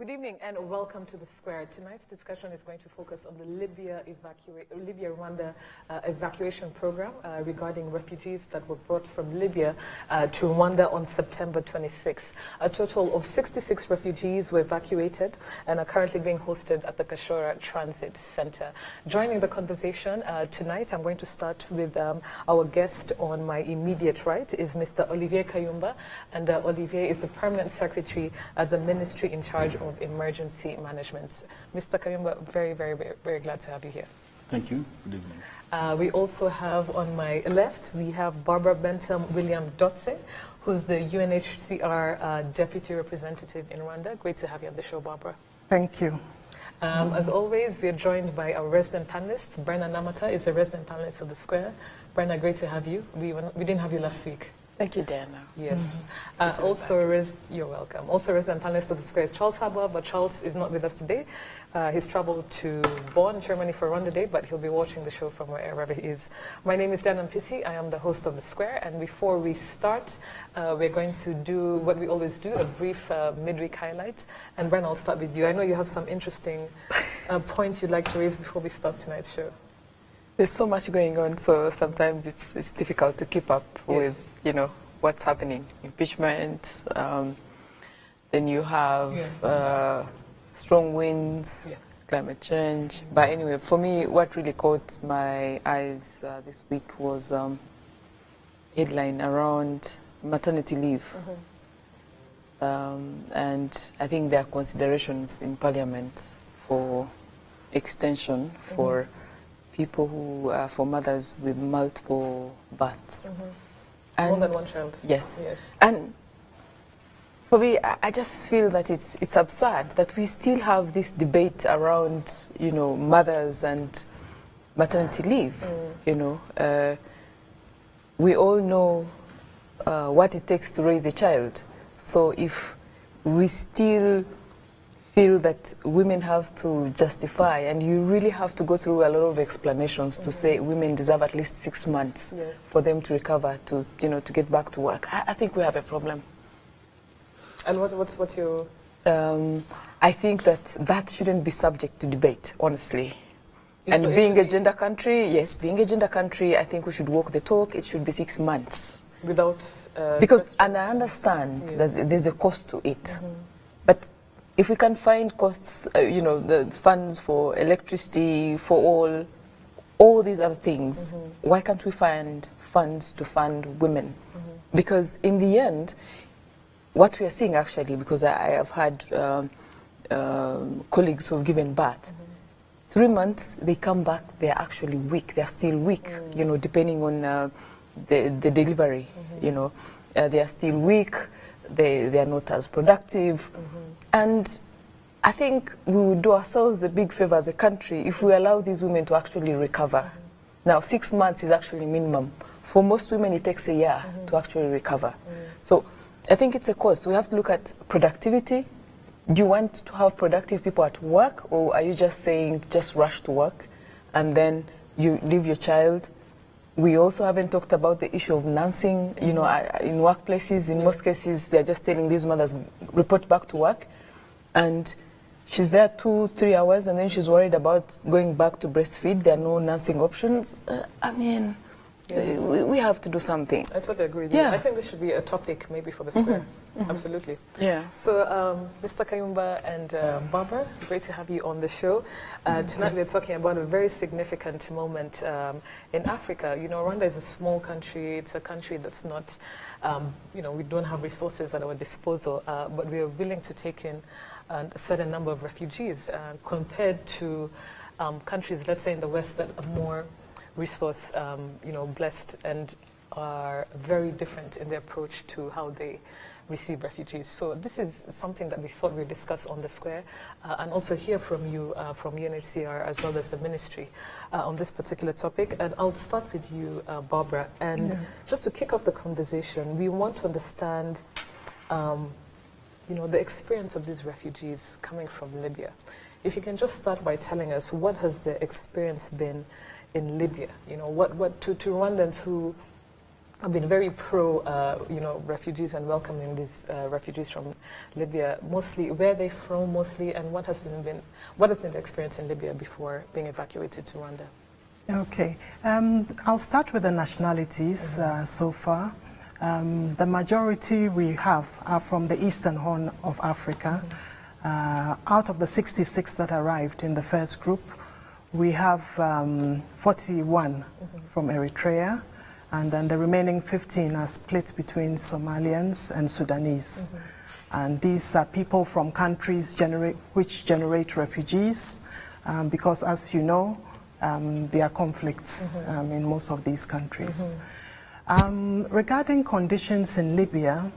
Good evening and welcome to The Square. Tonight's discussion is going to focus on the Libya-Rwanda evacuation program regarding refugees that were brought from Libya to Rwanda on September 26. A total of 66 refugees were evacuated and are currently being hosted at the Kashora Transit Center. Joining the conversation tonight, I'm going to start with our guest on my immediate right is Mr. Olivier Kayumba, and Olivier is the Permanent Secretary at the Ministry in charge of Emergency Management. Mr. Kayumba, very glad to have you here. Thank you. Good evening. We also have on my left, we have Barbara-Bentum Williams-Bentum, who's the UNHCR Deputy Representative in Rwanda. Great to have you on the show, Barbara. Thank you. As always, we are joined by our resident panelists. Brenna Namata is a resident panelist of The Square. Brenna, great to have you. We didn't have you last week. Thank you, Dana. Yes. You're welcome. Also, resident panelist of The Square is Charles Harbour, but Charles is not with us today. He's traveled to Bonn, Germany for Rwanda Day, but he'll be watching the show from wherever he is. My name is Dana Mpisi. I am the host of The Square, and before we start, we're going to do what we always do, a brief midweek highlight. And Brenna, I'll start with you. I know you have some interesting points you'd like to raise before we start tonight's show. There's so much going on, so sometimes it's difficult to keep up with, what's happening. Impeachment, then you have strong winds, climate change. But anyway, for me, what really caught my eyes this week was headline around maternity leave. And I think there are considerations in Parliament for extension for people who are for mothers with multiple births. And more than one child. Yes. And for me, I just feel that it's absurd that we still have this debate around, mothers and maternity leave. We all know what it takes to raise a child. So if we still feel that women have to justify, and you really have to go through a lot of explanations to say women deserve at least 6 months for them to recover, to get back to work. I think we have a problem. And what's your? I think that shouldn't be subject to debate, honestly. And so being a gender country, yes, being a gender country, I think we should walk the talk. It should be 6 months. Without because, and I understand that there's a cost to it, but if we can find costs, the funds for electricity, for all these other things, why can't we find funds to fund women? Because in the end, what we are seeing actually, because I have had colleagues who have given birth, 3 months, they come back, they're actually weak, they're still weak, depending on the delivery, they are still weak, they are not as productive. And I think we would do ourselves a big favor as a country if we allow these women to actually recover. Now, 6 months is actually minimum. For most women, it takes a year to actually recover. So I think it's a cost. We have to look at productivity. Do you want to have productive people at work, or are you just saying just rush to work and then you leave your child? We also haven't talked about the issue of nursing. In workplaces, in most cases, they're just telling these mothers, report back to work. And she's there 2-3 hours, and then she's worried about going back to breastfeed. There are no nursing options. We have to do something. I totally agree with you. I think this should be a topic maybe for The Square. Absolutely. Yeah. So, Mr. Kayumba and Barbara, great to have you on the show. Tonight we're talking about a very significant moment in Africa. Rwanda is a small country. It's a country that's not, we don't have resources at our disposal, but we are willing to take in a certain number of refugees compared to countries, let's say in the West, that are more resource, blessed and are very different in their approach to how they receive refugees. So this is something that we thought we'd discuss on The Square and also hear from you, from UNHCR as well as the ministry on this particular topic. And I'll start with you, Barbara. And just to kick off the conversation, we want to understand the experience of these refugees coming from Libya. If you can just start by telling us, what has the experience been in Libya? What to Rwandans who have been very pro, refugees and welcoming these refugees from Libya. Mostly, where are they from mostly, and what has been the experience in Libya before being evacuated to Rwanda? Okay, I'll start with the nationalities so far. The majority we have are from the Eastern Horn of Africa. Out of the 66 that arrived in the first group, we have 41 from Eritrea, and then the remaining 15 are split between Somalians and Sudanese. And these are people from countries which generate refugees, because as you know, there are conflicts in most of these countries. Regarding conditions in Libya,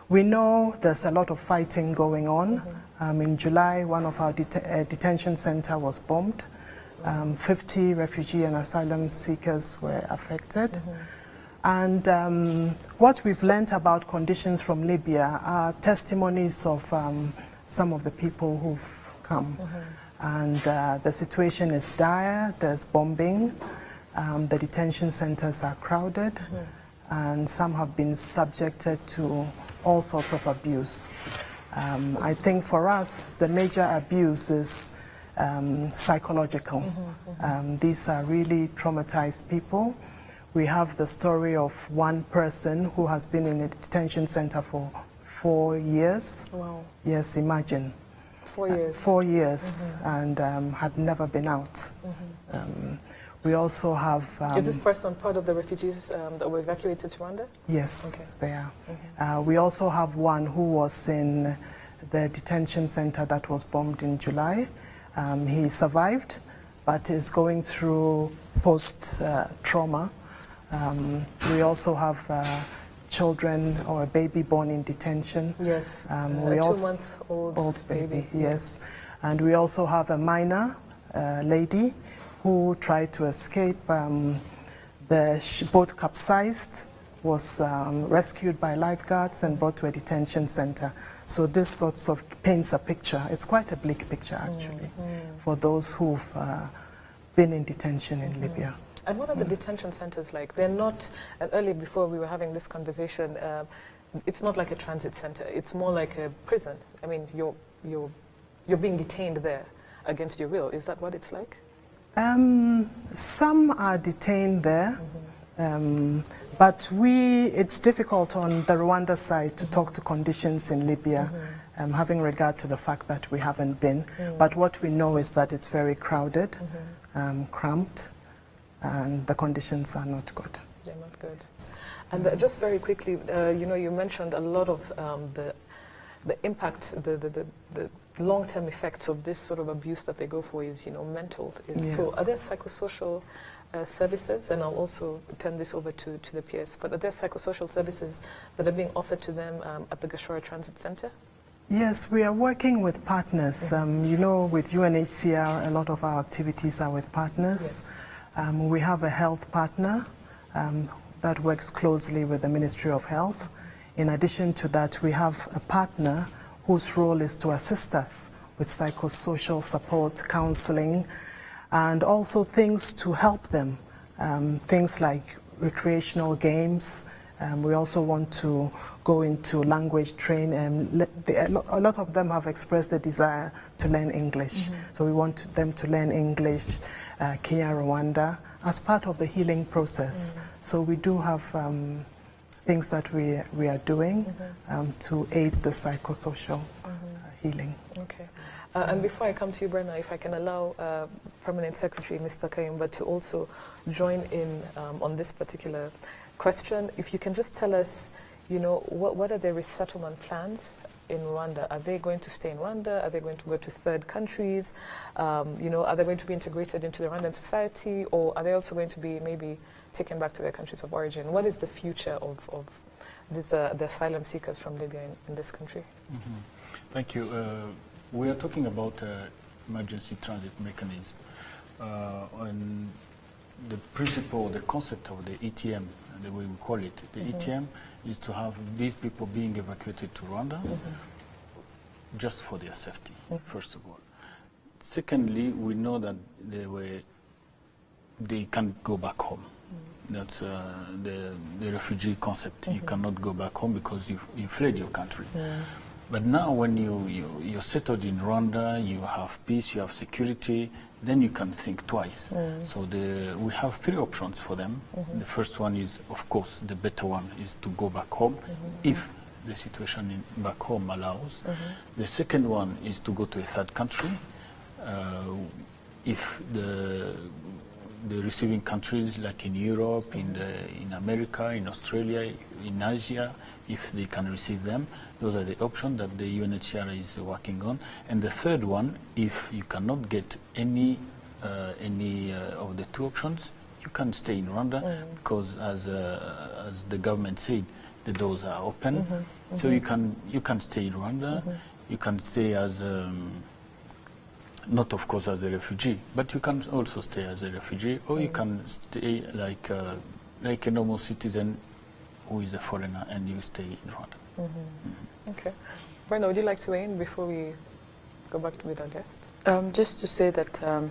we know there's a lot of fighting going on. In July, one of our detention centers was bombed. 50 refugee and asylum seekers were affected. And what we've learned about conditions from Libya are testimonies of some of the people who've come. And the situation is dire, there's bombing, the detention centers are crowded, and some have been subjected to all sorts of abuse. I think for us, the major abuse is psychological. These are really traumatized people. We have the story of one person who has been in a detention center for 4 years. Wow. Yes, imagine. 4 years. 4 years, and had never been out. We also have... is this person part of the refugees that were evacuated to Rwanda? Yes, okay. they are. We also have one who was in the detention center that was bombed in July. He survived, but is going through post-trauma. We also have children or a baby born in detention. Yes, we a also 2-month-old baby. Yes, and we also have a minor lady who tried to escape. The boat capsized, was rescued by lifeguards and brought to a detention center. So this sort of paints a picture. It's quite a bleak picture, actually, for those who've been in detention in Libya. And what are the detention centers like? They're not, earlier before we were having this conversation, it's not like a transit center. It's more like a prison. I mean, you're being detained there against your will. Is that what it's like? Some are detained there, but it's difficult on the Rwanda side to talk to conditions in Libya, having regard to the fact that we haven't been. But what we know is that it's very crowded, cramped, and the conditions are not good. They're not good. And just very quickly, you mentioned a lot of the impact, the long-term effects of this sort of abuse that they go for is, mental. Yes. So are there psychosocial services, and I'll also turn this over to the peers, but are there psychosocial services that are being offered to them at the Gashora Transit Center? Yes, we are working with partners. With UNHCR, a lot of our activities are with partners. Yes. We have a health partner that works closely with the Ministry of Health. In addition to that, we have a partner whose role is to assist us with psychosocial support, counseling, and also things to help them, things like recreational games. We also want to go into language training. A lot of them have expressed the desire to learn English. So we want them to learn English, Kenya, Rwanda, as part of the healing process. So we do have things that we are doing to aid the psychosocial healing. Okay. And before I come to you, Brenna, if I can allow Permanent Secretary Mr. Kayumba to also join in on this particular question. If you can just tell us, what are their resettlement plans in Rwanda? Are they going to stay in Rwanda? Are they going to go to third countries? Are they going to be integrated into the Rwandan society, or are they also going to be maybe taken back to their countries of origin? What is the future of the asylum seekers from Libya in this country? Thank you. We are talking about emergency transit mechanism. On the principle, the concept of the ETM, the way we call it, the ETM is to have these people being evacuated to Rwanda just for their safety, first of all. Secondly, we know that they can go back home. That's the refugee concept. You cannot go back home because you fled your country. But now when you're settled in Rwanda, you have peace, you have security, then you can think twice. So we have three options for them. The first one is, of course, the better one is to go back home if the situation back home allows. The second one is to go to a third country. If the receiving countries, like in Europe, in America, in Australia, in Asia, if they can receive them, those are the options that the UNHCR is working on. And the third one, if you cannot get any of the two options, you can stay in Rwanda because, as the government said, the doors are open. So you can stay in Rwanda. You can stay as not, of course, as a refugee, but you can also stay as a refugee, or you can stay like a normal citizen who is a foreigner, and you stay in Rwanda. Okay. Brenda, would you like to weigh in before we go back with our guest? Just to say that I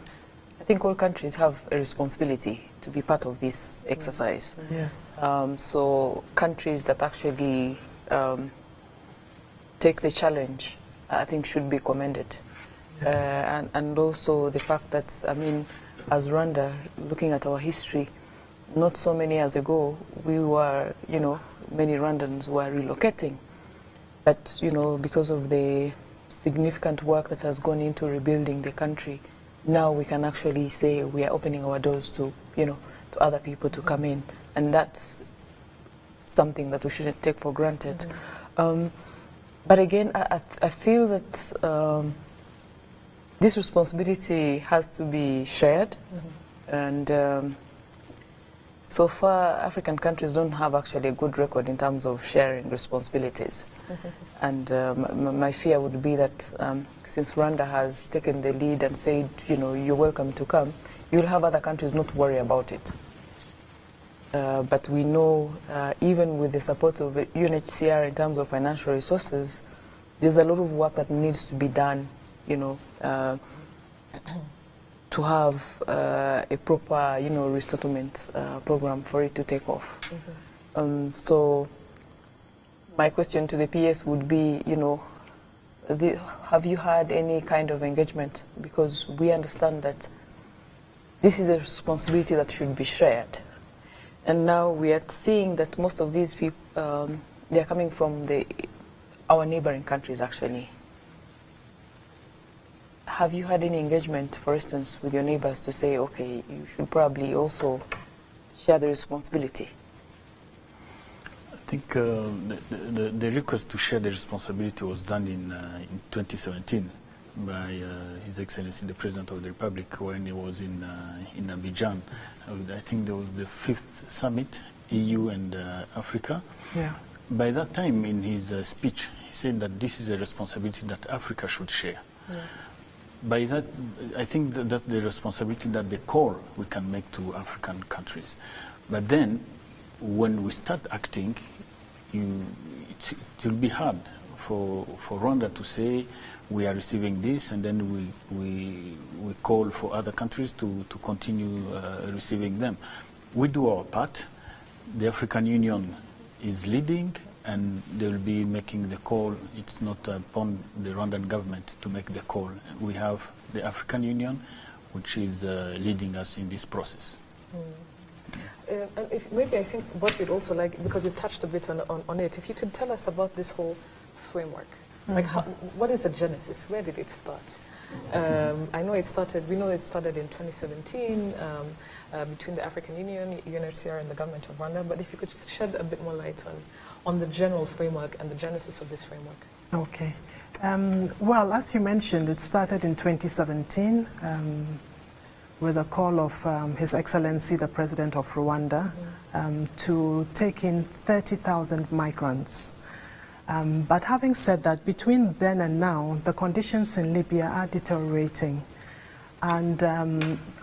think all countries have a responsibility to be part of this exercise. Yes. So countries that actually take the challenge, I think, should be commended. Yes. And also the fact that, I mean, as Rwanda, looking at our history, not so many years ago, we were, many Rwandans were relocating. But, because of the significant work that has gone into rebuilding the country, now we can actually say we are opening our doors to, to other people to come in. And that's something that we shouldn't take for granted. But again, I feel that this responsibility has to be shared. And so far, African countries don't have actually a good record in terms of sharing responsibilities. And my fear would be that since Rwanda has taken the lead and said, you're welcome to come, you'll have other countries not worry about it. But we know, even with the support of UNHCR in terms of financial resources, there's a lot of work that needs to be done, to have a proper, resettlement program for it to take off. So my question to the PS would be, have you had any kind of engagement? Because we understand that this is a responsibility that should be shared. And now we are seeing that most of these people, they are coming from our neighboring countries, actually. Have you had any engagement, for instance, with your neighbors to say, okay, you should probably also share the responsibility? I think the request to share the responsibility was done in 2017 by His Excellency the President of the Republic when he was in Abidjan. I think there was the 5th summit, EU and Africa. Yeah. By that time, in his speech, he said that this is a responsibility that Africa should share. Yes. By that, I think that's the responsibility that the call we can make to African countries. But then, when we start acting, it will be hard for Rwanda to say we are receiving this, and then we call for other countries to continue receiving them. We do our part. The African Union is leading, and they will be making the call. It's not upon the Rwandan government to make the call. We have the African Union, which is leading us in this process. And maybe I think what we'd also like, because you touched a bit on it, if you could tell us about this whole framework. Like, what is the genesis? Where did it start? I know it started, we know it started in 2017 between the African Union, UNHCR, and the government of Rwanda, but if you could just shed a bit more light on the general framework and the genesis of this framework. Okay. Well, as you mentioned, it started in 2017 with a call of His Excellency, the President of Rwanda, to take in 30,000 migrants. But having said that, between then and now, the conditions in Libya are deteriorating. And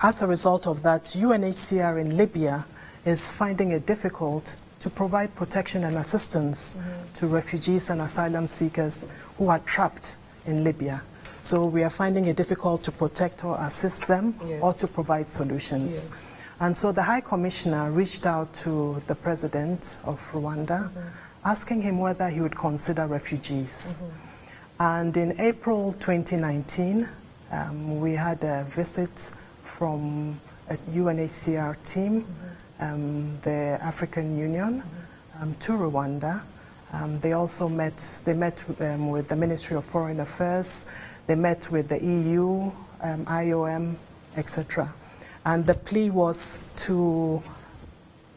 as a result of that, UNHCR in Libya is finding it difficult to provide protection and assistance to refugees and asylum seekers who are trapped in Libya. So we are finding it difficult to protect or assist them or to provide solutions. And so the High Commissioner reached out to the President of Rwanda, asking him whether he would consider refugees. And in April 2019, we had a visit from a UNHCR team, the African Union, to Rwanda. They also met with the Ministry of Foreign Affairs, they met with the EU, IOM, etc. And the plea was to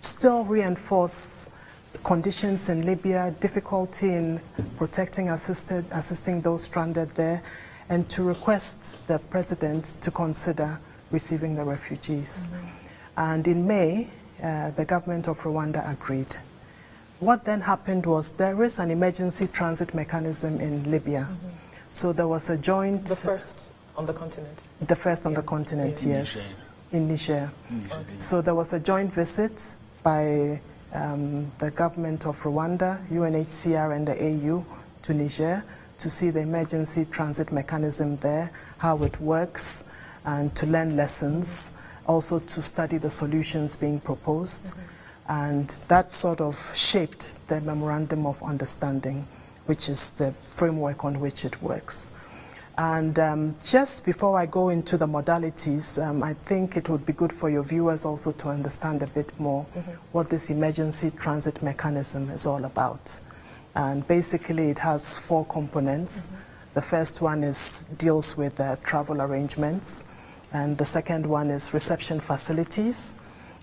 still reinforce conditions in Libya, difficulty in protecting, assisting those stranded there, and to request the President to consider receiving the refugees. And in May, the government of Rwanda agreed. What then happened was there is an emergency transit mechanism in Libya. So there was a joint... The first on the continent? The first on the continent, yes. In Niger. Okay. So there was a joint visit by the government of Rwanda, UNHCR and the AU to Niger to see the emergency transit mechanism there, how it works, and to learn lessons, also to study the solutions being proposed. And that sort of shaped the Memorandum of Understanding, which is the framework on which it works. And just before I go into the modalities, I think it would be good for your viewers also to understand a bit more what this emergency transit mechanism is all about. And basically it has 4 components. The first one deals with travel arrangements, and the second one is reception facilities,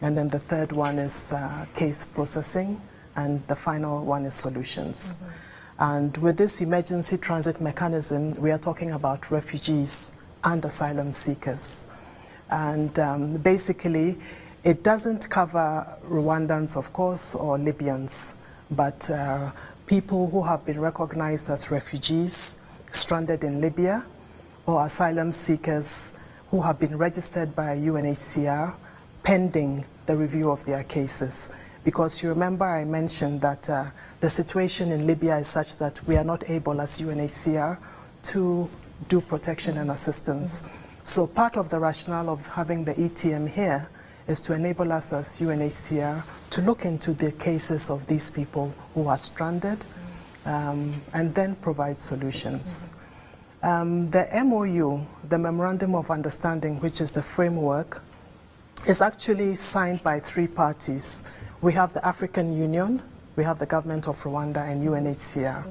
and then the third one is case processing, and the final one is solutions. And with this emergency transit mechanism, we are talking about refugees and asylum seekers. And basically, it doesn't cover Rwandans, of course, or Libyans, but people who have been recognized as refugees stranded in Libya, or asylum seekers who have been registered by UNHCR pending the review of their cases. Because you remember I mentioned that the situation in Libya is such that we are not able as UNHCR to do protection and assistance. So part of the rationale of having the ETM here is to enable us as UNHCR to look into the cases of these people who are stranded and then provide solutions. The MOU, the Memorandum of Understanding, which is the framework, is actually signed by 3 parties. We have the African Union, we have the government of Rwanda, and UNHCR.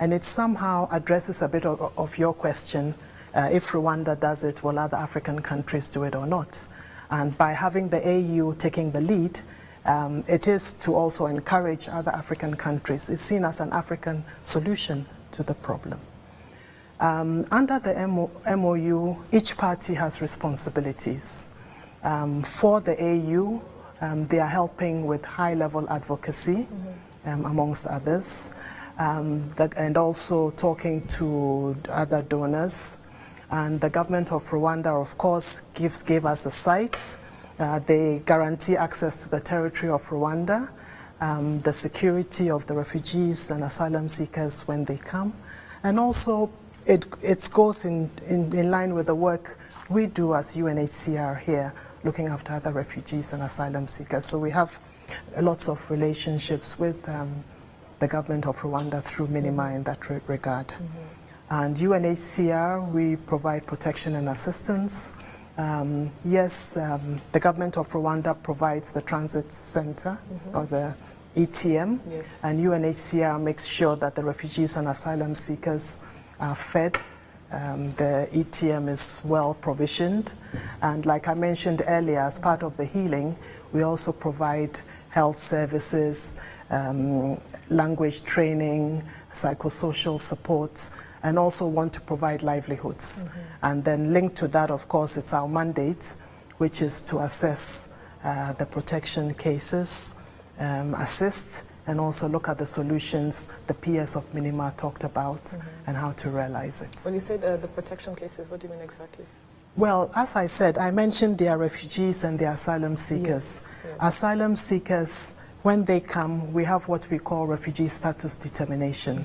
And it somehow addresses a bit of your question, if Rwanda does it, will other African countries do it or not? And by having the AU taking the lead, it is to also encourage other African countries. It's seen as an African solution to the problem. Under the MOU, each party has responsibilities. For the AU, they are helping with high-level advocacy, amongst others, and also talking to other donors. And the government of Rwanda, of course, gave us the sites. They guarantee access to the territory of Rwanda, the security of the refugees and asylum seekers when they come. And also, it goes in line with the work we do as UNHCR here, looking after other refugees and asylum seekers. So we have lots of relationships with the government of Rwanda through MINIMA in that regard. And UNHCR, we provide protection and assistance. Yes, the government of Rwanda provides the transit center, or the ETM, and UNHCR makes sure that the refugees and asylum seekers are fed. The ETM is well provisioned, and like I mentioned earlier, as part of the healing, we also provide health services, language training, psychosocial support, and also want to provide livelihoods. And then linked to that, of course, it's our mandate, which is to assess the protection cases, assist, and also look at the solutions the PS of MINIMA talked about and how to realize it. When you say the protection cases, what do you mean exactly? Well, as I said, I mentioned they are refugees and they are asylum seekers. Asylum seekers, when they come, we have what we call refugee status determination.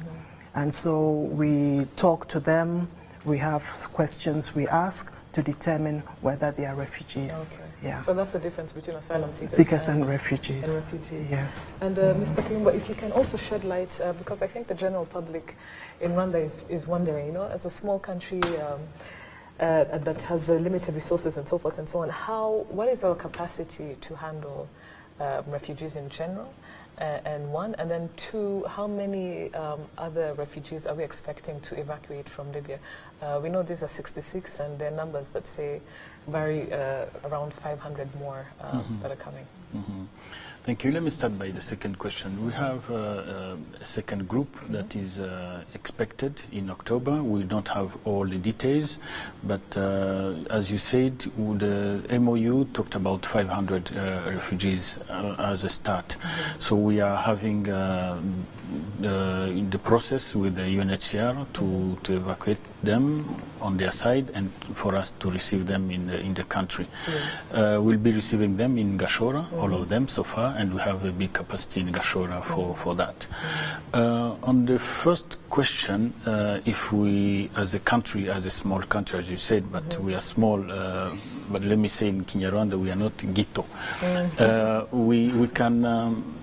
And so we talk to them, we have questions we ask to determine whether they are refugees. Yeah. So that's the difference between asylum seekers and refugees. Yes. And Mr. Kayumba, if you can also shed light, because I think the general public in Rwanda is wondering, you know, as a small country that has limited resources and so forth and so on, what is our capacity to handle refugees in general? And one, and then two, how many other refugees are we expecting to evacuate from Libya? We know these are 66, and there are numbers that say vary around 500 more that are coming. Thank you. Let me start by the second question. We have a second group that is expected in October. We don't have all the details, but as you said, the MOU talked about 500 refugees as a start. So we are having in the process with the UNHCR to evacuate them on their side and for us to receive them in the country. Yes. We'll be receiving them in Gashora, all of them so far, and we have a big capacity in Gashora for that. On the first question, if we, as a country, as a small country, as you said, but we are small, but let me say in Kinyarwanda, we are not ghetto.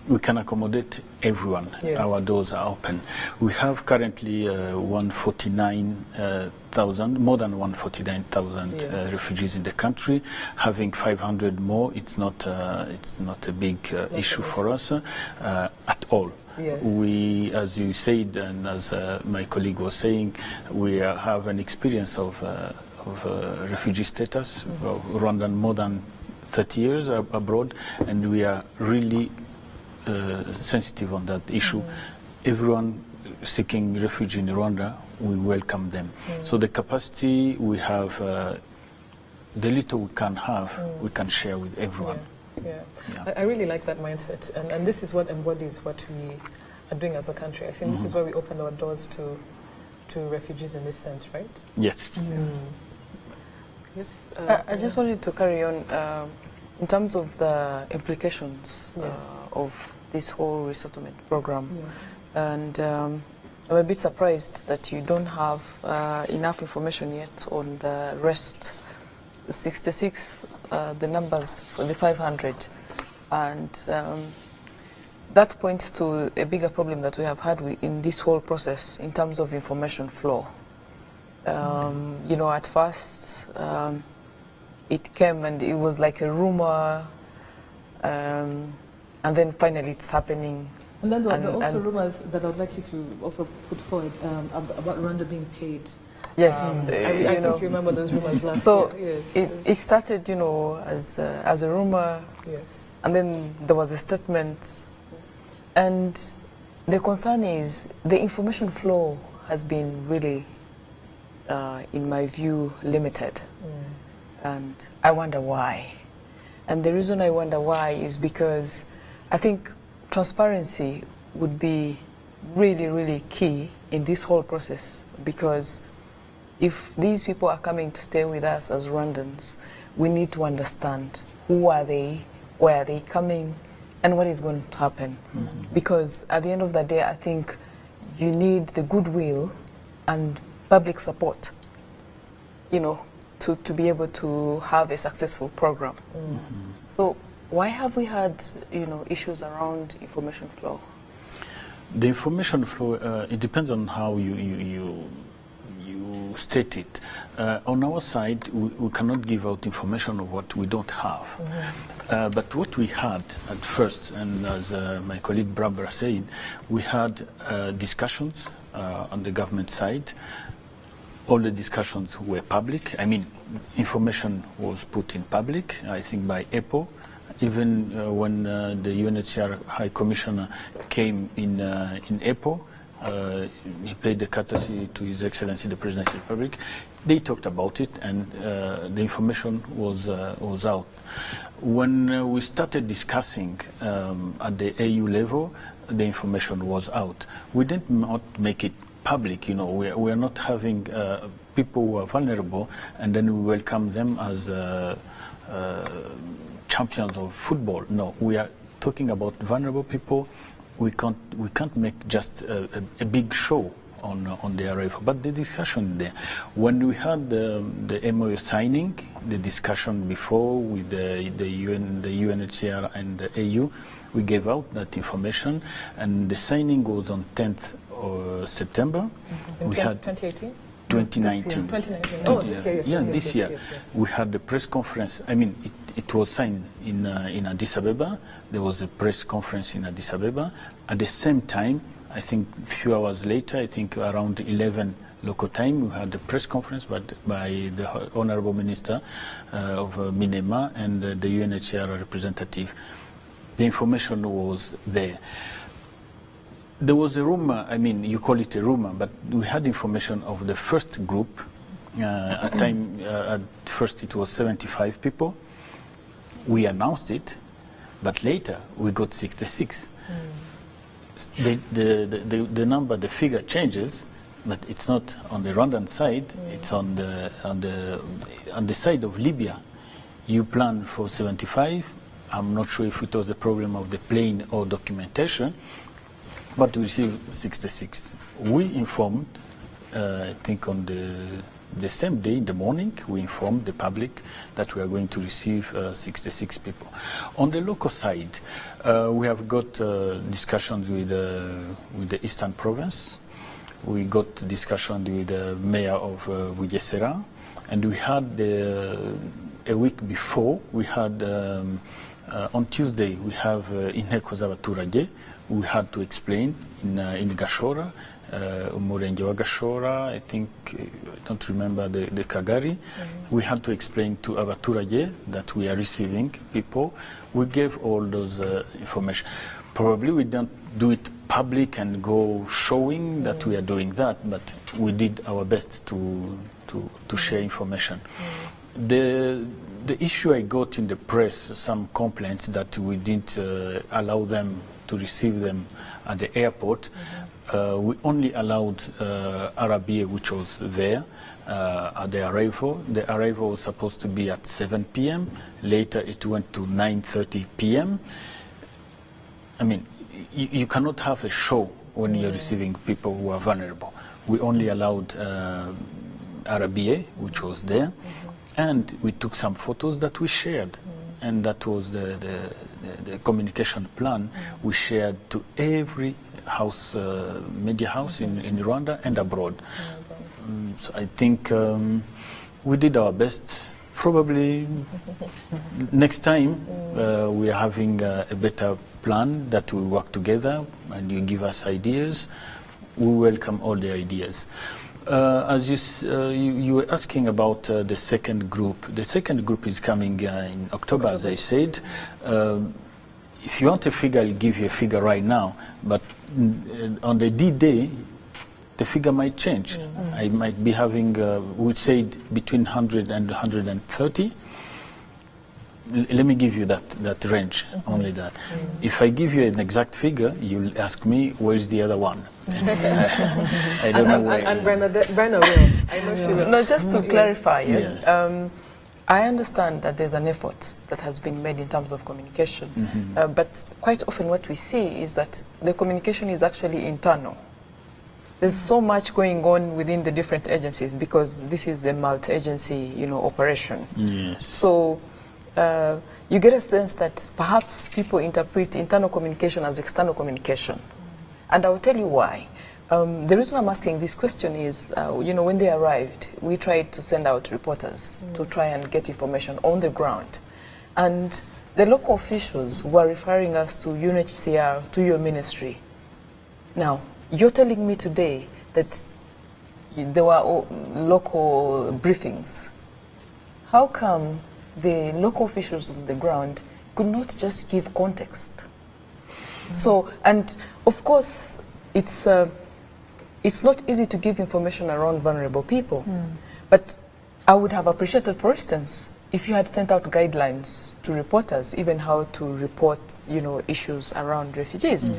We can accommodate everyone. Yes. Our doors are open. We have currently 149,000, more than 149,000 yes. Refugees in the country. Having 500 more, it's not a big issue for us at all. Yes. We, as you said, and as my colleague was saying, we have an experience of refugee status, of Rwandan more than 30 years abroad, and we are really sensitive on that issue. Everyone seeking refuge in Rwanda, we welcome them. So the capacity we have, the little we can have, we can share with everyone. Yeah. I really like that mindset, and this is what embodies what we are doing as a country. I think this is why we open our doors to refugees in this sense, right? Yes. Yes. I just wanted to carry on in terms of the implications of this whole resettlement program. And I'm a bit surprised that you don't have enough information yet on the rest, 66, the numbers for the 500. And that points to a bigger problem that we have had in this whole process in terms of information flow. You know, at first, it came and it was like a rumor, and then finally it's happening. And then there are also rumors that I'd like you to also put forward about Rwanda being paid. Yes, I think you remember those rumors last year. So it started, you know, as a rumor. Yes. And then there was a statement. And the concern is the information flow has been really, in my view, limited. And I wonder why. And the reason I wonder why is because I think transparency would be really, really key in this whole process, because if these people are coming to stay with us as Rwandans, we need to understand who are they, where are they coming, and what is going to happen. Because at the end of the day, I think you need the goodwill and public support, you know, to be able to have a successful program. So why have we had, you know, issues around information flow? The information flow, it depends on how you state it. On our side, we cannot give out information of what we don't have. But what we had at first, and as my colleague Barbara said, we had discussions on the government side. All the discussions were public. I mean, information was put in public, I think by April. Even when the UNHCR High Commissioner came in April, he paid the courtesy to His Excellency the President of the Republic. They talked about it, and the information was out. When we started discussing at the AU level, the information was out. We did not make it public, you know. We are not having people who are vulnerable, and then we welcome them as champions of football. No, we are talking about vulnerable people. We can't make just a big show on the arrival. But the discussion there, when we had the MOU signing, the discussion before with the UN, the UNHCR and the AU, we gave out that information, and the signing was on 10th of September. In we had 2018? 2019. 2019. Oh, this year, yes, yeah, yes, this yes, year. yes, yes. We had the press conference. I mean, it was signed in Addis Ababa. There was a press conference in Addis Ababa. At the same time, I think a few hours later, I think around 11 local time, we had a press conference by the Honorable Minister of Minema and the UNHCR representative. The information was there. There was a rumor, I mean, you call it a rumor, but we had information of the first group. At first it was 75 people. We announced it, but later we got 66. The number, the figure changes, but it's not on the Rwandan side. It's on the side of Libya. You plan for 75. I'm not sure if it was a problem of the plane or documentation, but we received 66. We informed, I think on the same day in the morning, we informed the public that we are going to receive 66 people. On the local side, we have got discussions with the Eastern Province. We got discussions with the mayor of Bugesera, and we had a week before, we had on Tuesday, we have inteko z'abaturage. We had to explain in Gashora, Umurenge wa Gashora, I think, I don't remember the Kagari. We had to explain to abaturage that we are receiving people. We gave all those information. Probably we don't do it public and go showing that we are doing that, but we did our best to share information. The issue I got in the press, some complaints that we didn't allow them to receive them at the airport. We only allowed RBA, which was there at the arrival. The arrival was supposed to be at 7 p.m. Later it went to 9:30 p.m. I mean, you cannot have a show when you're receiving people who are vulnerable. We only allowed RBA, which was there. And we took some photos that we shared, and that was the communication plan we shared to every house, media house in Rwanda and abroad. So I think we did our best. Probably next time we are having a better plan that we work together and you give us ideas. We welcome all the ideas. As you were asking about the second group. The second group is coming in October, as I said. If you want a figure, I'll give you a figure right now. But on the D-Day, the figure might change. I might be having, we said, between 100 and 130. Let me give you that range, only that. If I give you an exact figure, you'll ask me, where's the other one? I don't know where. And Brenna will. I know she will. No, just to clarify, yes. I understand that there's an effort that has been made in terms of communication, but quite often what we see is that the communication is actually internal. There's so much going on within the different agencies because this is a multi-agency, operation. Yes. So you get a sense that perhaps people interpret internal communication as external communication. And I will tell you why. The reason I'm asking this question is, when they arrived, we tried to send out reporters to try and get information on the ground. And the local officials were referring us to UNHCR, to your ministry. Now, you're telling me today that there were local briefings. How come the local officials on the ground could not just give context? So, and of course, it's not easy to give information around vulnerable people. But I would have appreciated, for instance, if you had sent out guidelines to reporters, even how to report, issues around refugees.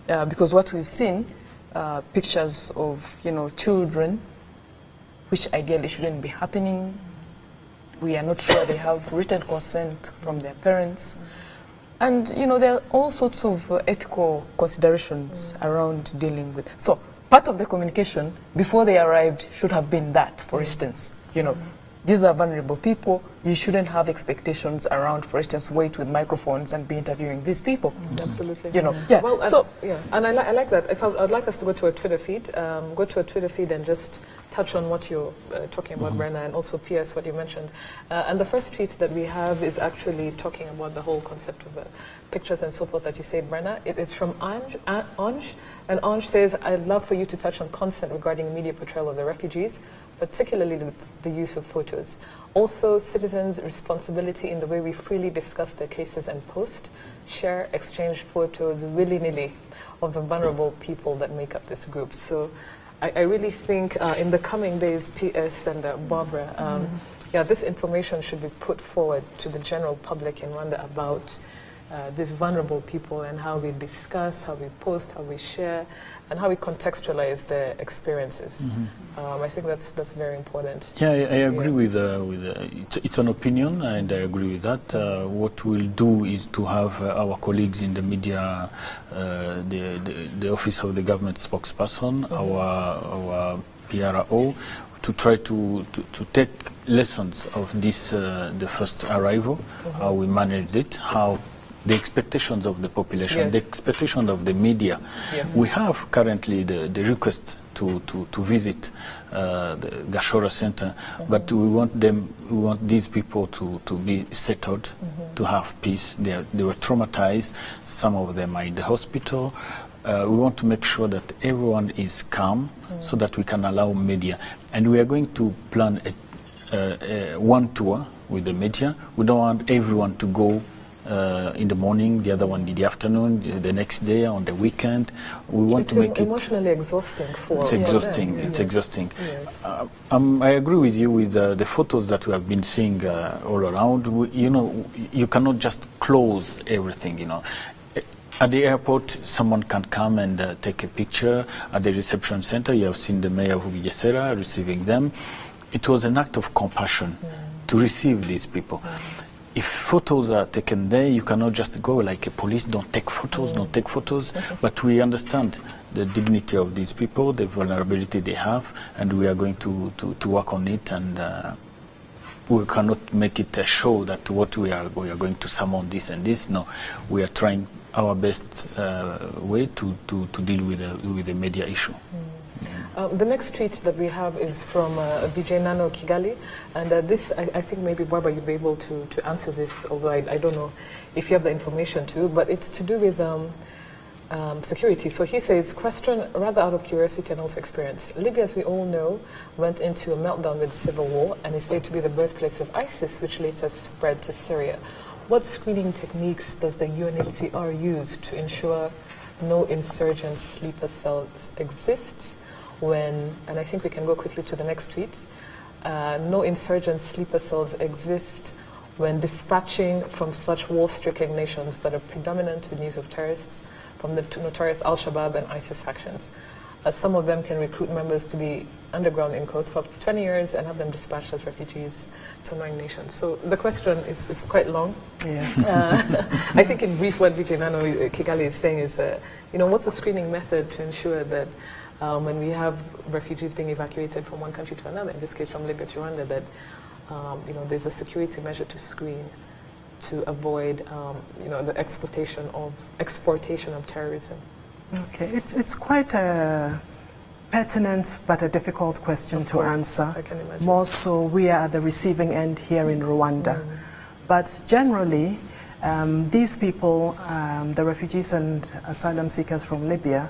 Because what we've seen, pictures of, children, which ideally shouldn't be happening. We are not sure they have written consent from their parents. And, there are all sorts of ethical considerations around dealing with. So, part of the communication before they arrived should have been that, for instance, you know, these are vulnerable people. You shouldn't have expectations around, for instance, wait with microphones and be interviewing these people. Absolutely. You know, yeah. Well, so, and I like that. I'd like us to go to a Twitter feed, and just touch on what you're talking about, Brenna, and also PS, what you mentioned. And the first tweet that we have is actually talking about the whole concept of pictures and so forth that you said, Brenna. It is from Anj, and Anj says, I'd love for you to touch on consent regarding media portrayal of the refugees, particularly the use of photos. Also, citizens' responsibility in the way we freely discuss their cases and post, share, exchange photos willy-nilly of the vulnerable people that make up this group. So I really think in the coming days, PS and Barbara, yeah, this information should be put forward to the general public in Rwanda about these vulnerable people and how we discuss, how we post, how we share, and how we contextualize their experiences. I think that's very important. Yeah, I agree with it's an opinion, and I agree with that. What we'll do is to have our colleagues in the media, the Office of the Government Spokesperson, our PRO, to try to take lessons of this, the first arrival, how we managed it, how the expectations of the population, the expectation of the media. We have currently the request to visit the Gashora Center, but we want these people to be settled, to have peace. They were traumatized. Some of them are in the hospital. We want to make sure that everyone is calm so that we can allow media. And we are going to plan one tour with the media. We don't want everyone to go in the morning, the other one in the afternoon, the next day, on the weekend. We want to make it emotionally exhausting for It's exhausting. It's exhausting. I agree with you with the photos that we have been seeing all around. You know, you cannot just close everything. You know, at the airport, someone can come and take a picture. At the reception center, you have seen the mayor of Bugesera receiving them. It was an act of compassion to receive these people. If photos are taken there, you cannot just go like a police, don't take photos, don't take photos. But we understand the dignity of these people, the vulnerability they have, and we are going to work on it. And we cannot make it a show that we are going to summon this and this. No, we are trying our best way to deal with the media issue. The next tweet that we have is from Vijay Nano Kigali, and this, I think maybe Barbara, you'll be able to answer this, although I don't know if you have the information too, but it's to do with security. So he says, question rather out of curiosity and also experience. Libya, as we all know, went into a meltdown with the civil war and is said to be the birthplace of ISIS, which later spread to Syria. What screening techniques does the UNHCR use to ensure no insurgent sleeper cells exist when, and I think we can go quickly to the next tweet, no insurgent sleeper cells exist when dispatching from such war-stricken nations that are predominant with news of terrorists from the notorious Al-Shabaab and ISIS factions. Some of them can recruit members to be underground in quotes for up to 20 years and have them dispatched as refugees to annoying nations. So the question is quite long. Yes. I think in brief what Vijay Nano Kigali is saying is, you know, what's the screening method to ensure that when we have refugees being evacuated from one country to another, in this case from Libya to Rwanda, that you know, there's a security measure to screen to avoid you know, the exportation of terrorism. Okay, it's quite a pertinent but a difficult question to answer. I can imagine. More so, we are at the receiving end here in Rwanda. But generally, these people, the refugees and asylum seekers from Libya,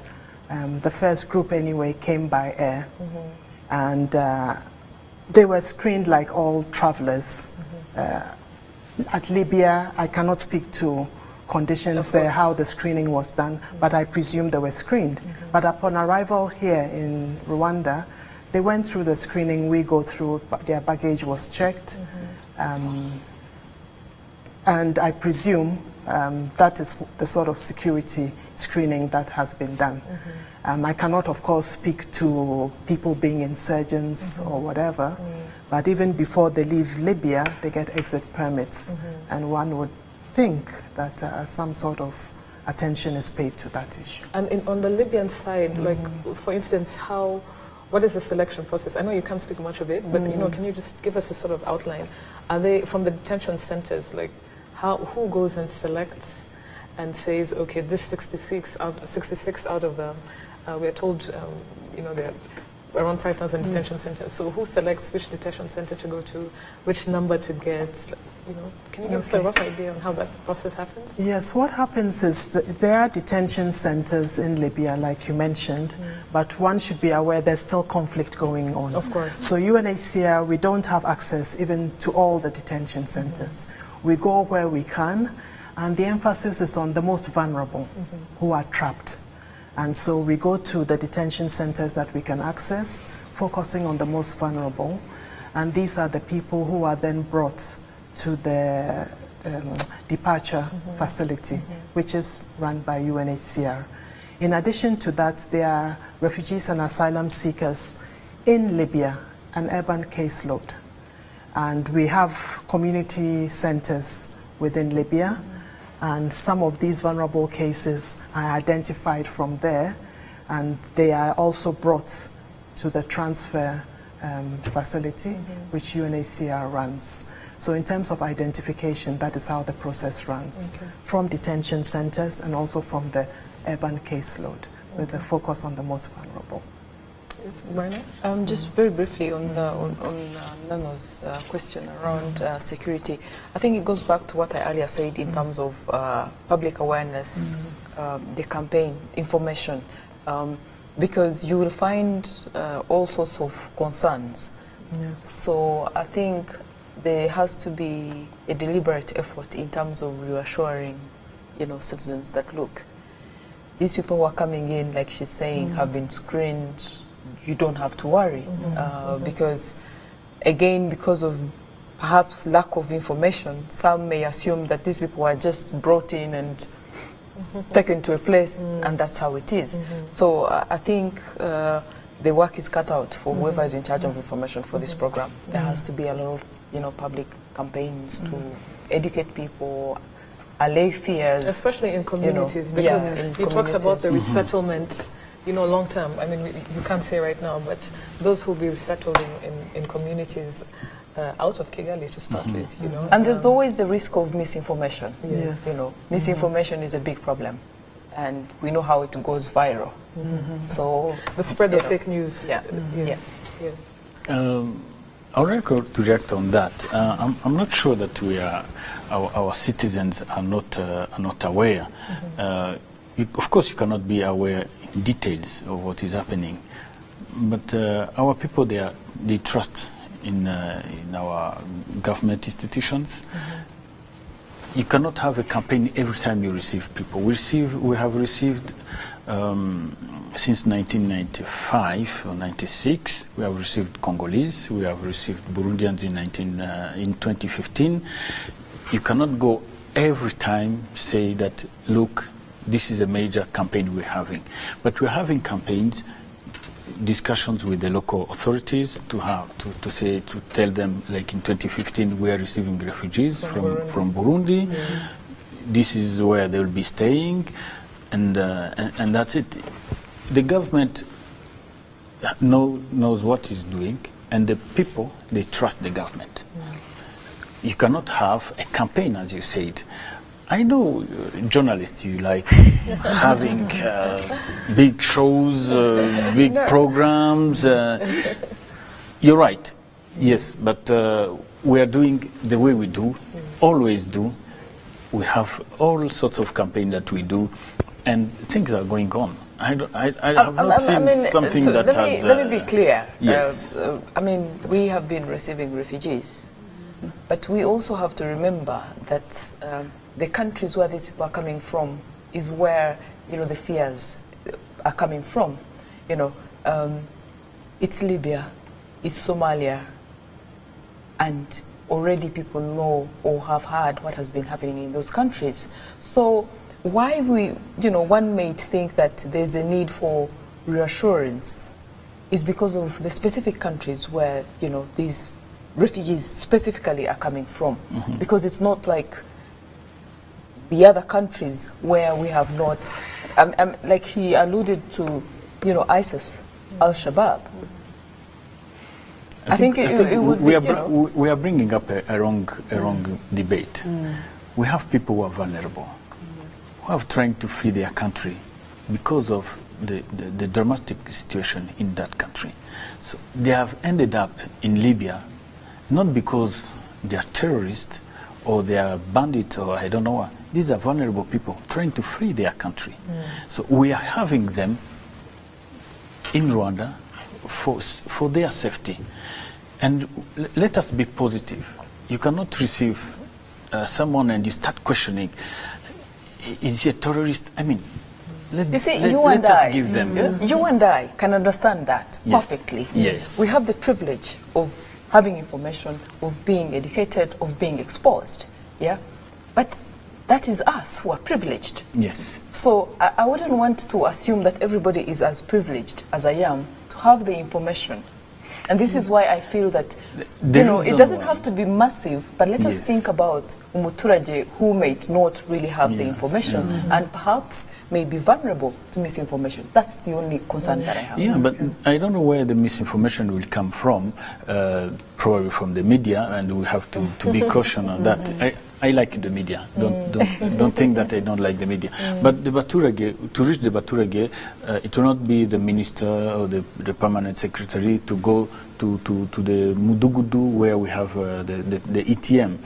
the first group anyway came by air, and they were screened like all travelers. At Libya, I cannot speak to conditions there, how the screening was done, but I presume they were screened. But upon arrival here in Rwanda, they went through the screening we go through, their baggage was checked, and I presume that is the sort of security screening that has been done. I cannot, of course, speak to people being insurgents or whatever, but even before they leave Libya, they get exit permits, and one would think that some sort of attention is paid to that issue. And on the Libyan side, like, for instance, what is the selection process? I know you can't speak much of it, but you know, can you just give us a sort of outline? Are they from the detention centers, like, who goes and selects and says, okay, this 66 out of them, we are told, you know, there are around 5,000 detention centers. So who selects which detention center to go to, which number to get? You know, can you give us a rough idea on how that process happens? Yes, what happens is that there are detention centers in Libya, like you mentioned, but one should be aware there's still conflict going on. Of course. So UNHCR, we don't have access even to all the detention centers. We go where we can, and the emphasis is on the most vulnerable who are trapped. And so we go to the detention centers that we can access, focusing on the most vulnerable. And these are the people who are then brought to the departure facility, which is run by UNHCR. In addition to that, there are refugees and asylum seekers in Libya, an urban caseload. And we have community centers within Libya, and some of these vulnerable cases are identified from there, and they are also brought to the transfer facility, which UNHCR runs. So in terms of identification, that is how the process runs, from detention centers and also from the urban caseload, with a focus on the most vulnerable. Just very briefly on Nano's question around security. I think it goes back to what I earlier said in terms of public awareness, the campaign, information, because you will find all sorts of concerns. Yes. So I think there has to be a deliberate effort in terms of reassuring, you know, citizens that, look, these people who are coming in, like she's saying, have been screened. You don't have to worry, because, again, because of perhaps lack of information, some may assume that these people are just brought in and taken to a place, and that's how it is. So I think the work is cut out for whoever is in charge of information for this program. There has to be a lot of, you know, public campaigns to educate people, allay fears, especially in communities, you know, because you talked about the resettlement. You know, long term, I mean, you can't say right now, but those who will be resettled in communities out of Kigali to start with, you know. And there's always the risk of misinformation. Yes. You know, misinformation is a big problem, and we know how it goes viral. So the spread of fake news. Yeah. Yes. Yes. I would like to react on that. I'm not sure that our citizens are not aware. Of course, you cannot be aware in details of what is happening, but our people, they trust in our government institutions. You cannot have a campaign every time you receive people. We have received since 1995 or 96. We have received Congolese. We have received Burundians in 2015. You cannot go every time say that, look, this is a major campaign we're having. But we're having campaigns, discussions with the local authorities to tell them, like in 2015, we are receiving refugees from Burundi. Yes. This is where they'll be staying, and that's it. The government knows what it's doing, and the people, they trust the government. You cannot have a campaign, as you said. I know journalists, you like having big shows, big programs. You're right, yes, but we are doing the way we do, always do. We have all sorts of campaigns that we do, and things are going on. I have not seen something that has... Let me be clear. Yes. I mean, we have been receiving refugees, but we also have to remember that the countries where these people are coming from is where, you know, the fears are coming from. You know, it's Libya, it's Somalia, and already people know or have heard what has been happening in those countries. So why one may think that there's a need for reassurance is because of the specific countries where, you know, these refugees specifically are coming from. Because it's not like the other countries where we have not, like he alluded to, you know, ISIS, Al-Shabaab. I think it would be, we are bringing up a wrong debate. We have people who are vulnerable, who are trying to flee their country because of the dramatic situation in that country. So they have ended up in Libya, not because they are terrorists or they are bandits or I don't know what. These are vulnerable people trying to flee their country. So we are having them in Rwanda for their safety. And let us be positive. You cannot receive someone and you start questioning, is he a terrorist? I mean, let us give them. You and I can understand that perfectly. Yes. We have the privilege of having information, of being educated, of being exposed. Yeah? But that is us who are privileged. Yes. So I wouldn't want to assume that everybody is as privileged as I am to have the information. And this is why I feel that, you know, it doesn't have to be massive, but let us think about Umuturage who may not really have the information and perhaps may be vulnerable to misinformation. That's the only concern that I have. Yeah, but I don't know where the misinformation will come from, probably from the media, and we have to be cautious on that. I like the media. Don't think that I don't like the media. But the Baturage, to reach the Baturage, it will not be the minister or the permanent secretary to go to the Mudugudu where we have the ETM.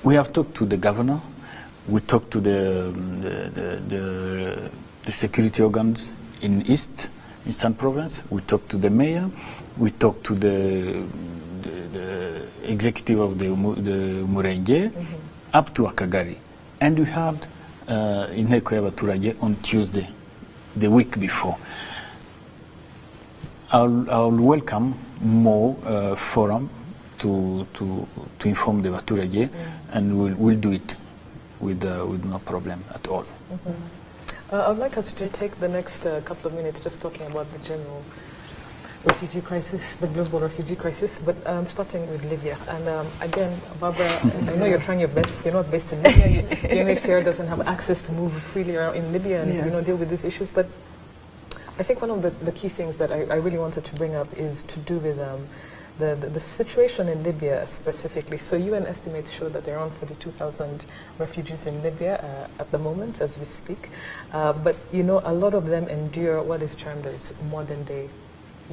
We have talked to the governor. We talked to the security organs in Eastern Province. We talked to the mayor. We talked to the executive of the Murenge. Up to Akagari. And we had Inteko y'Abaturage on Tuesday, the week before. I'll welcome more forum to inform the Baturage, and we'll do it with no problem at all. I'd like us to take the next couple of minutes just talking about the general refugee crisis, the global refugee crisis, but starting with Libya. And again, Barbara, I know you're trying your best. You're not based in Libya. The UNHCR doesn't have access to move freely around in Libya and deal with these issues. But I think one of the key things that I really wanted to bring up is to do with the situation in Libya specifically. So UN estimates show that there are around 42,000 refugees in Libya at the moment as we speak. But you know, a lot of them endure what is termed as modern day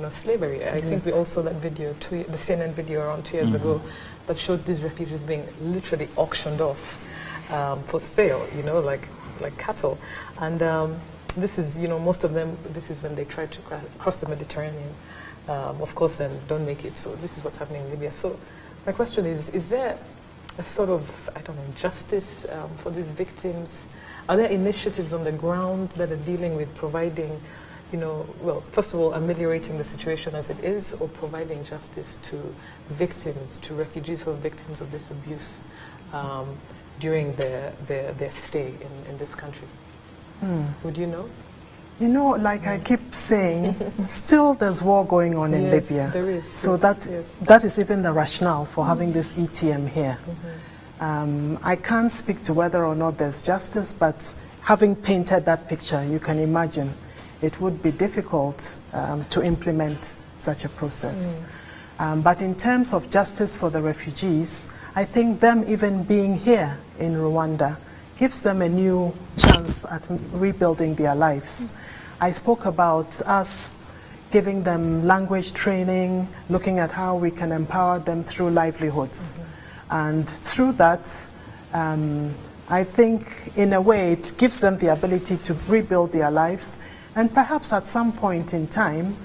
slavery. I think we all saw that video, the CNN video around 2 years ago, that showed these refugees being literally auctioned off for sale, like cattle. And this is, most of them, this is when they try to cross the Mediterranean, of course, and don't make it. So this is what's happening in Libya. So my question is there a sort of, I don't know, justice for these victims? Are there initiatives on the ground that are dealing with providing, well, first of all, ameliorating the situation as it is, or providing justice to victims, to refugees who are victims of this abuse during their stay in this country? Would you know? Like I keep saying, still there's war going on in Libya. There is. So that is even the rationale for having this ETM here. I can't speak to whether or not there's justice, but having painted that picture, you can imagine it would be difficult to implement such a process. But in terms of justice for the refugees, I think them even being here in Rwanda gives them a new chance at rebuilding their lives. I spoke about us giving them language training, looking at how we can empower them through livelihoods. And through that, I think in a way it gives them the ability to rebuild their lives. And perhaps at some point in time,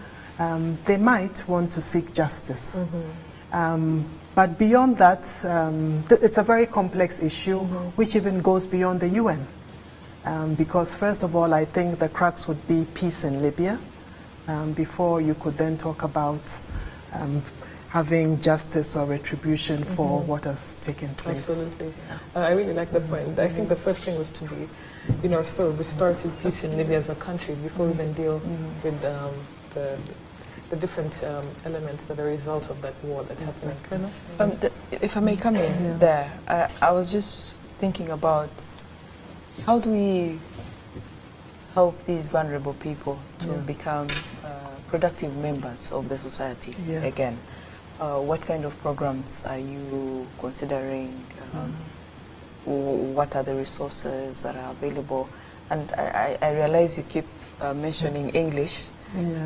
they might want to seek justice. But beyond that, it's a very complex issue, which even goes beyond the UN. Because first of all, I think the crux would be peace in Libya, before you could then talk about having justice or retribution for what has taken place. Absolutely. I really like that point. I think the first thing was to be, sort of restorative peace in Libya as a country before we then deal with the different elements that are a result of that war that's happening. If I may come in there, I was just thinking about How do we help these vulnerable people to become productive members of the society again? What kind of programs are you considering? What are the resources that are available? And I realize you keep mentioning English,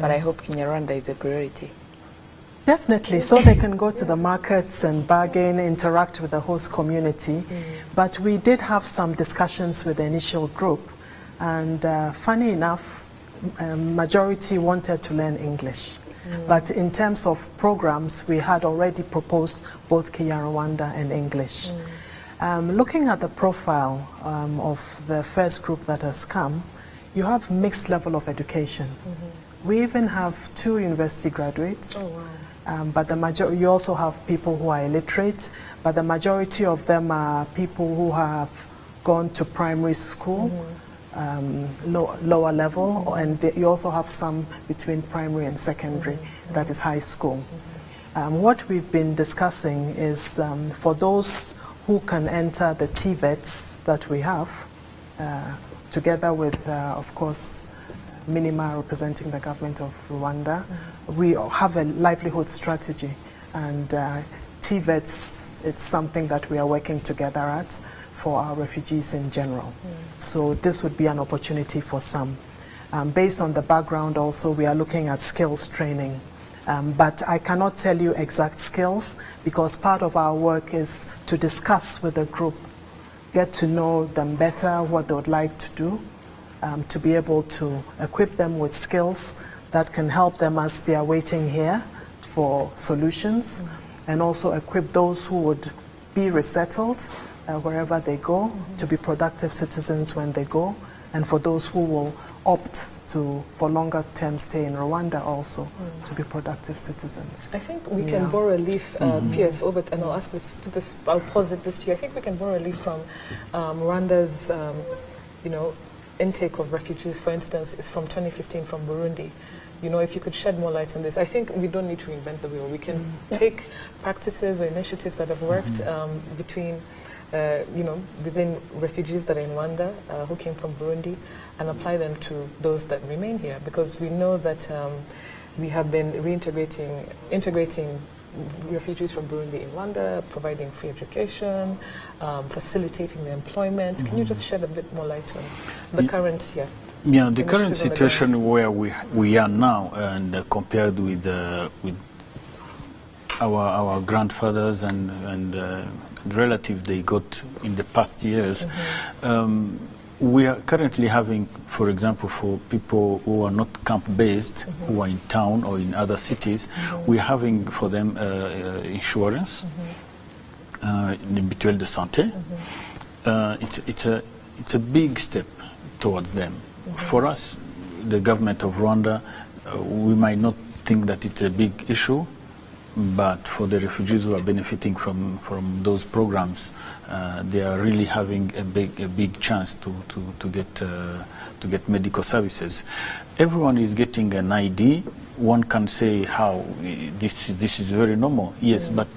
but I hope Kinyarwanda is a priority. Definitely, so they can go to the markets and bargain, interact with the host community. But we did have some discussions with the initial group, and funny enough, majority wanted to learn English. But in terms of programs, we had already proposed both Kinyarwanda and English. Looking at the profile of the first group that has come, you have mixed level of education. We even have 2 university graduates. Oh, wow. But you also have people who are illiterate, but the majority of them are people who have gone to primary school, lower level, and you also have some between primary and secondary, that is high school. What we've been discussing is for those who can enter the TVETs that we have, together with, of course, Minima representing the government of Rwanda. We have a livelihood strategy, and TVETs, it's something that we are working together at for our refugees in general. So this would be an opportunity for some. Based on the background also, we are looking at skills training. But I cannot tell you exact skills, because part of our work is to discuss with the group, get to know them better, what they would like to do, to be able to equip them with skills that can help them as they are waiting here for solutions, and also equip those who would be resettled wherever they go to be productive citizens when they go, and for those who will opt for longer term stay in Rwanda also to be productive citizens. I think we can borrow a leaf, PS, over, and I'll ask this, I'll posit this to you. I think we can borrow a leaf from Rwanda's, intake of refugees, for instance, is from 2015 from Burundi. If you could shed more light on this. I think we don't need to reinvent the wheel. We can take practices or initiatives that have worked between, within refugees that are in Rwanda who came from Burundi, and apply them to those that remain here, because we know that we have been integrating refugees from Burundi in Rwanda, providing free education, facilitating their employment. Can you just shed a bit more light on the current, the current situation where we are now, and compared with our grandfathers and relatives they got in the past years. We are currently having, for example, for people who are not camp-based, who are in town or in other cities, we're having for them insurance, mutuelle de santé. It's a big step towards them. For us, the government of Rwanda, we might not think that it's a big issue, but for the refugees who are benefiting from those programs, they are really having a big chance to get medical services. Everyone is getting an ID. One can say how this is very normal. Yes, but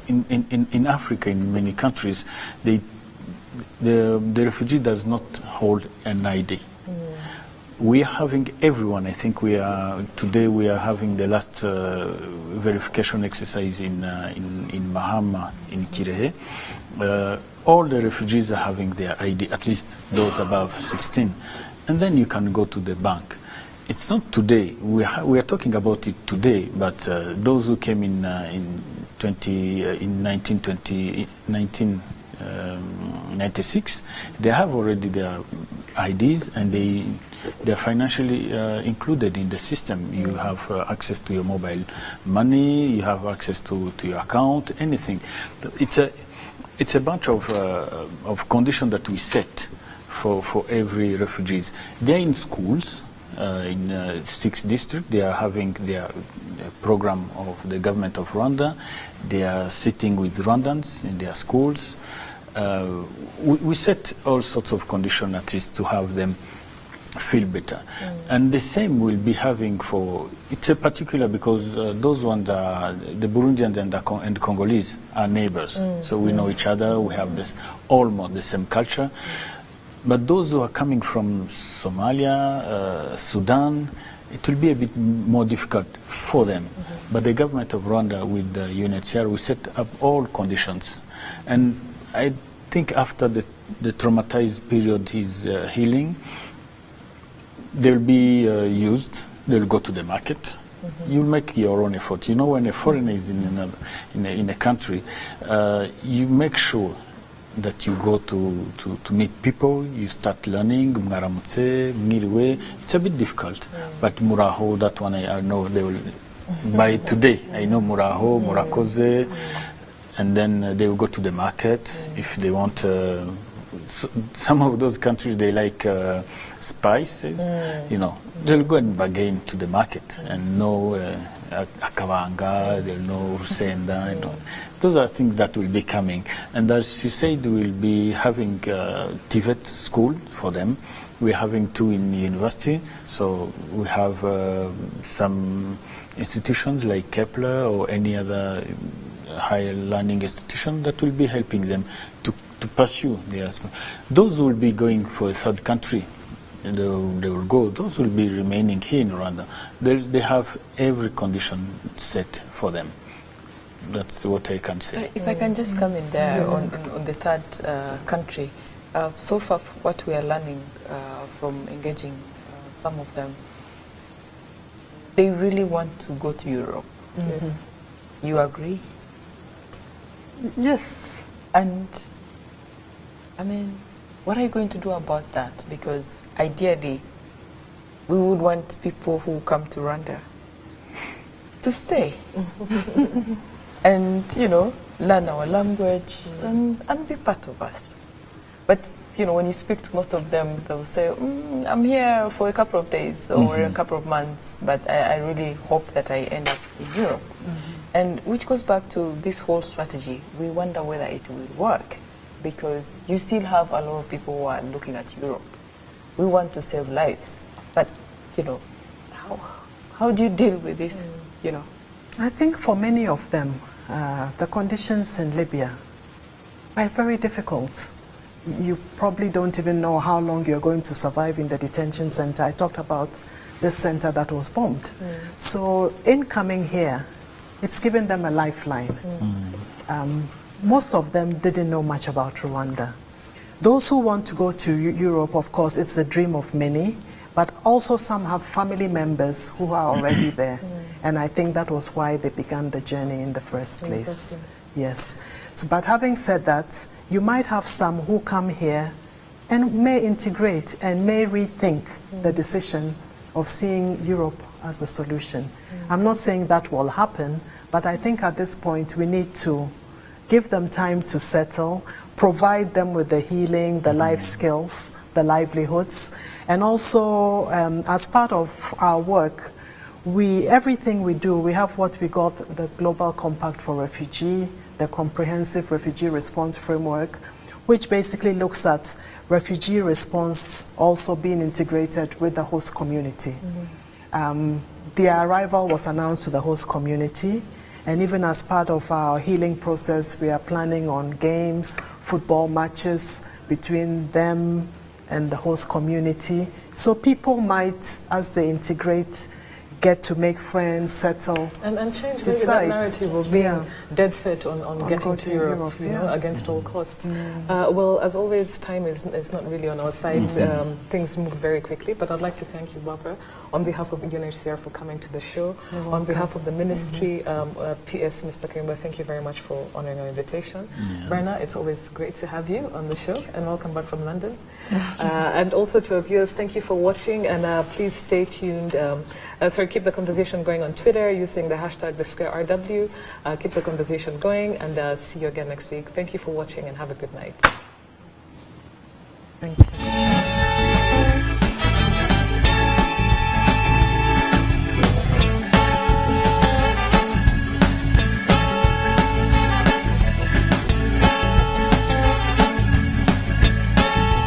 in Africa, in many countries, the refugee does not hold an ID. We are having everyone. I think today we are having the last verification exercise in Mahama, in Kirehe. All the refugees are having their ID, at least those above 16, and then you can go to the bank. It's not today. We are talking about it today, but those who came in 1996, they have already their IDs, and they're financially included in the system. You have access to your mobile money, you have access to your account, anything. It's a bunch of conditions that we set for every refugees. They're in schools. In 6 districts, they are having their program of the government of Rwanda. They are sitting with Rwandans in their schools. We set all sorts of conditions at least to have them feel better. And the same we'll be having for, it's a particular because those ones are, the Burundians and the Congolese are neighbors. So we know each other, we have almost the same culture. But those who are coming from Somalia, Sudan, it will be a bit more difficult for them. But the government of Rwanda with the UNHCR, we set up all conditions. And I think after the traumatized period is healing, they'll be used, they'll go to the market. You'll make your own effort. You know, when a foreigner is in a country, you make sure that you go to meet people, you start learning, mwaramutse, mwiriwe. It's a bit difficult, but muraho, that one I know they will, by today, I know muraho, murakoze, and then they will go to the market if they want. Some of those countries, they like spices, you know, they'll go and bargain to the market and know akavanga, they'll know rusenda, and all. Those are things that will be coming. And as you said, we'll be having TVET school for them. We're having 2 in university. So we have some institutions like Kepler or any other higher learning institution that will be helping them to pursue their school. Those who will be going for a third country, they will go. Those will be remaining here in Rwanda. They have every condition set for them. That's what I can say. If I can just come in there on the third country. So far, what we are learning from engaging some of them, they really want to go to Europe. Yes. You agree? Yes. And, I mean, what are you going to do about that? Because ideally, we would want people who come to Rwanda to stay. And, you know, learn our language and be part of us. But, you know, when you speak to most of them, they'll say, I'm here for a couple of days or a couple of months, but I really hope that I end up in Europe. And which goes back to this whole strategy. We wonder whether it will work because you still have a lot of people who are looking at Europe. We want to save lives. But, you know, how do you deal with this, you know? I think for many of them, the conditions in Libya are very difficult. You probably don't even know how long you're going to survive in the detention center. I talked about this center that was bombed. So in coming here, it's given them a lifeline. Most of them didn't know much about Rwanda. Those who want to go to Europe, of course, it's the dream of many, but also some have family members who are already there. And I think that was why they began the journey in the first place. Yes. So, but having said that, you might have some who come here and may integrate and may rethink the decision of seeing Europe as the solution. I'm not saying that will happen, but I think at this point we need to give them time to settle, provide them with the healing, the life skills, the livelihoods, and also as part of our work, everything we do, we have what we call the Global Compact for Refugee, the Comprehensive Refugee Response Framework, which basically looks at refugee response also being integrated with the host community. Their arrival was announced to the host community, and even as part of our healing process, we are planning on games, football matches between them and the host community. So people might, as they integrate, get to make friends, settle, and change decide. Maybe that narrative of being dead set on getting to Europe, you know, against all costs. Well, as always, time is not really on our side. Things move very quickly, but I'd like to thank you, Barbara, on behalf of UNHCR for coming to the show. On behalf of the ministry, PS, Mr. Kayumba, thank you very much for honoring our invitation. Brenna, it's always great to have you on the show, and welcome back from London. And also to our viewers, thank you for watching, and please stay tuned. Keep the conversation going on Twitter using the hashtag #TheSquareRW. Keep the conversation going, and see you again next week. Thank you for watching, and have a good night. Thank you.